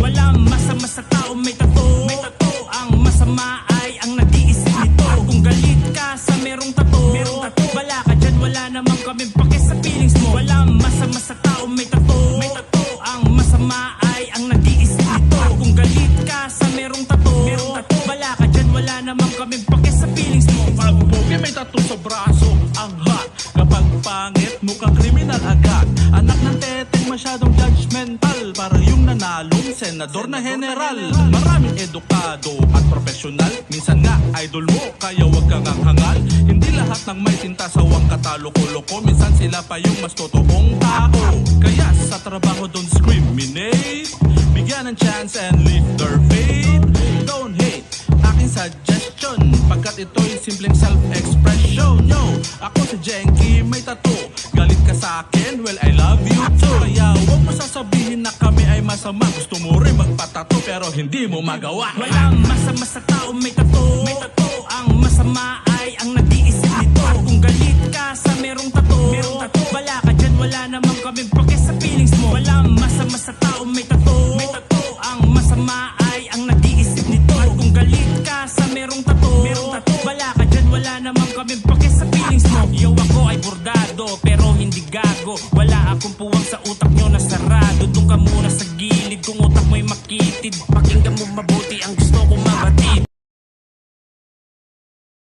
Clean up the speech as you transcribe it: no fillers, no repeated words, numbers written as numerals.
Walang masama sa tao may tato. Ang masama ay ang nag-iisip nito. Kung galit ka sa merong tato, bala ka dyan, wala namang kaming pake sa feelings mo. Walang masama sa tao may tato. Ang masama ay ang nag-iisip nito. Kung galit ka sa merong tato, bala ka dyan, wala namang kaming pake sa feelings mo. Pag pogi may tattoo sa braso, ang hot. Kapag pangit, mukhang kriminal agad. Anak ng teteng masyadong judgmental, parang yung nanalong senador na general. Maraming edukado at profesional, minsan nga idol mo, kaya wag kang hangal. Hindi lahat ng may tinta sa wang kataloko-loko, minsan sila pa yung mas totoong tao. Kaya sa trabaho don't discriminate, bigyan ng chance and lift their faith. Don't hate, aking suggestion, pagkat ito'y simpleng self-expression. Yo, ako si Jenky, may tattoo. Galit ka sa akin, well I love you too. Kaya huwag mo sasabihin na kami ay masama. Gusto mo rin magpatato pero hindi mo magawa. Walang masama sa tao may tato. Ang masama ay ang nag-iisip nito. Kung galit ka sa merong tato, bala ka dyan, wala namang kaming pake sa feelings mo. Walang masama sa tao may tato. Ang masama ay ang nag-iisip nito. Kung galit ka sa merong tato, bala ka dyan, wala namang kaming pake sa feelings mo. Yo, ako ay bordado pero hindi gago. Wala akong puwang sa utak nyo na